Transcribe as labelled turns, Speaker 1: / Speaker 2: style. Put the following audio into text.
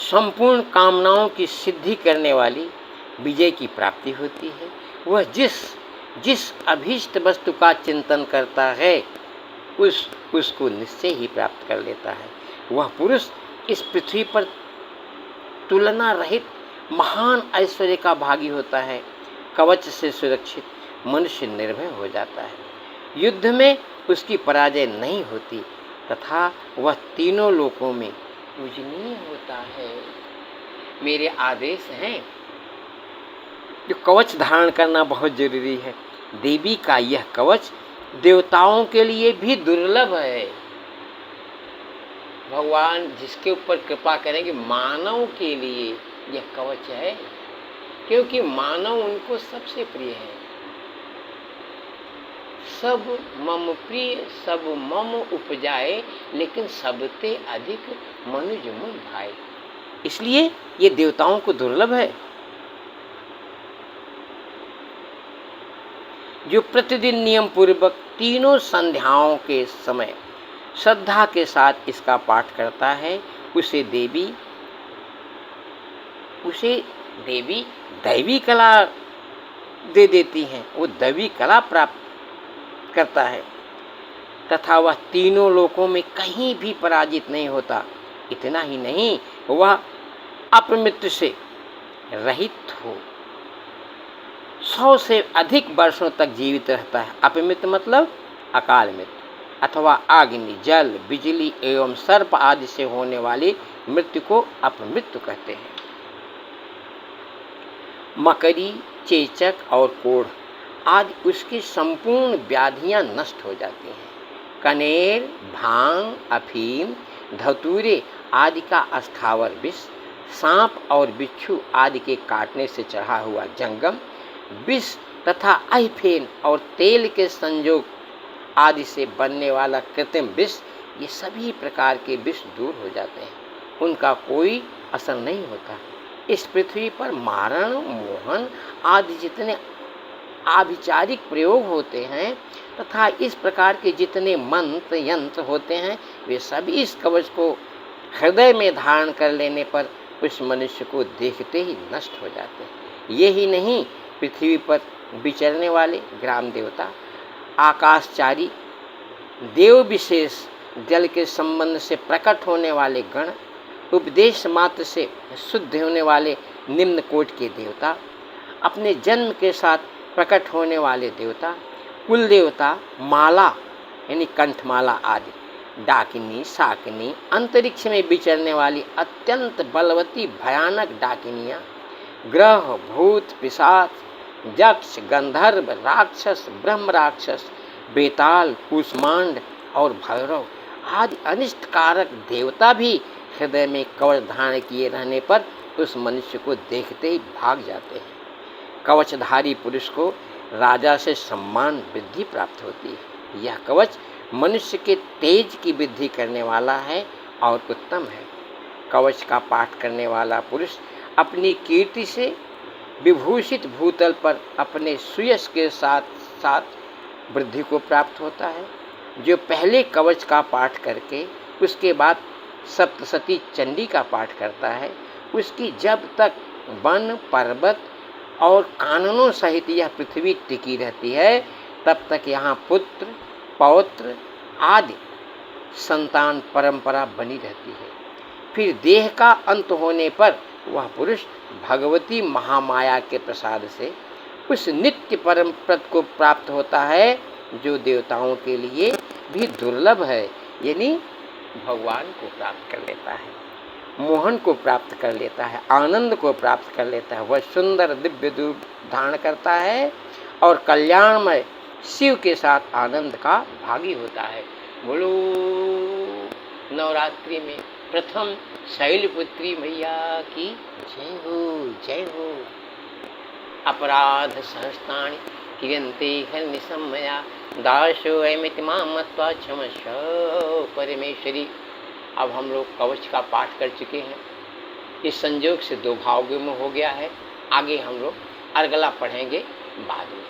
Speaker 1: संपूर्ण कामनाओं की सिद्धि करने वाली विजय की प्राप्ति होती है। वह जिस अभीष्ट वस्तु का चिंतन करता है उसको निश्चय ही प्राप्त कर लेता है। वह पुरुष इस पृथ्वी पर तुलना रहित महान ऐश्वर्य का भागी होता है। कवच से सुरक्षित मनुष्य निर्भय हो जाता है। युद्ध में उसकी पराजय नहीं होती तथा वह तीनों लोकों में पूजनीय होता है। मेरे आदेश हैं जो कवच धारण करना बहुत जरूरी है। देवी का यह कवच देवताओं के लिए भी दुर्लभ है। भगवान जिसके ऊपर कृपा करेंगे मानव के लिए यह कवच है, क्योंकि मानव उनको सबसे प्रिय है। सब मम प्रिय सब मम उपजाए, लेकिन सबते अधिक मनुज मुझ भाई। इसलिए ये देवताओं को दुर्लभ है। जो प्रतिदिन नियम पूर्वक तीनों संध्याओं के समय श्रद्धा के साथ इसका पाठ करता है, उसे देवी दैवी कला दे देती हैं। वो दैवी कला प्राप्त करता है तथा वह तीनों लोकों में कहीं भी पराजित नहीं होता। इतना ही नहीं, वह अपमृत्यु से रहित हो 100 से अधिक वर्षों तक जीवित रहता है। अपमृत्यु मतलब अकाल मृत्यु अथवा अग्नि, जल, बिजली एवं सर्प आदि से होने वाली मृत्यु को अपमृत्यु कहते हैं। मकड़ी, चेचक और कोढ़ आदि उसकी संपूर्ण व्याधियां नष्ट हो जाती हैं। कनेर, भांग, अफीम, धतूरे आदि का अस्थावर विष, सांप और बिच्छू आदि के काटने से चढ़ा हुआ जंगम विष तथा अहिफेन और तेल के संयोग आदि से बनने वाला कृत्रिम विष, ये सभी प्रकार के विष दूर हो जाते हैं। उनका कोई असर नहीं होता। इस पृथ्वी पर मारण, मोहन आदि जितने आभिचारिक प्रयोग होते हैं तथा इस प्रकार के जितने मंत्र यंत्र होते हैं, वे सभी इस कवच को हृदय में धारण कर लेने पर उस मनुष्य को देखते ही नष्ट हो जाते हैं। यही नहीं, पृथ्वी पर विचरने वाले ग्राम देवता, आकाशचारी, देव विशेष, जल के संबंध से प्रकट होने वाले गण, उपदेश मात्र से शुद्ध होने वाले निम्न कोटि के देवता, अपने जन्म के साथ प्रकट होने वाले देवता, कुल देवता, माला यानी कंठमाला आदि, डाकिनी, शाकिनी, अंतरिक्ष में विचरने वाली अत्यंत बलवती भयानक डाकिनियाँ, ग्रह, भूत, पिशाच, यक्ष, गंधर्व, राक्षस, ब्रह्म राक्षस, बेताल, कूष्मांड और भैरव आदि अनिष्टकारक देवता भी हृदय में कवच धारण किए रहने पर उस मनुष्य को देखते ही भाग जाते हैं। कवचधारी पुरुष को राजा से सम्मान वृद्धि प्राप्त होती है। यह कवच मनुष्य के तेज की वृद्धि करने वाला है और उत्तम है। कवच का पाठ करने वाला पुरुष अपनी कीर्ति से विभूषित भूतल पर अपने सुयश के साथ साथ वृद्धि को प्राप्त होता है। जो पहले कवच का पाठ करके उसके बाद सप्तशती चंडी का पाठ करता है, उसकी जब तक वन, पर्वत और काननों सहित यह पृथ्वी टिकी रहती है, तब तक यहाँ पुत्र, पौत्र आदि संतान परंपरा बनी रहती है। फिर देह का अंत होने पर वह पुरुष भगवती महामाया के प्रसाद से उस नित्य परम पद को प्राप्त होता है, जो देवताओं के लिए भी दुर्लभ है, यानी भगवान को प्राप्त कर लेता है, मोहन को प्राप्त कर लेता है, आनंद को प्राप्त कर लेता है। वह सुंदर दिव्य रूप धारण करता है और कल्याणमय शिव के साथ आनंद का भागी होता है। बोलो नवरात्रि में प्रथम शैलपुत्री मैया की जय हो, जय हो। अपराध सहस्तानि क्रियन्ते हर्निशम्मया दासो अयमिति मां मत्वा क्षमस्व परमेश्वरी। अब हम लोग कवच का पाठ कर चुके हैं। इस संयोग से 2 भागों में हो गया है। आगे हम लोग अर्गला पढ़ेंगे बाद में।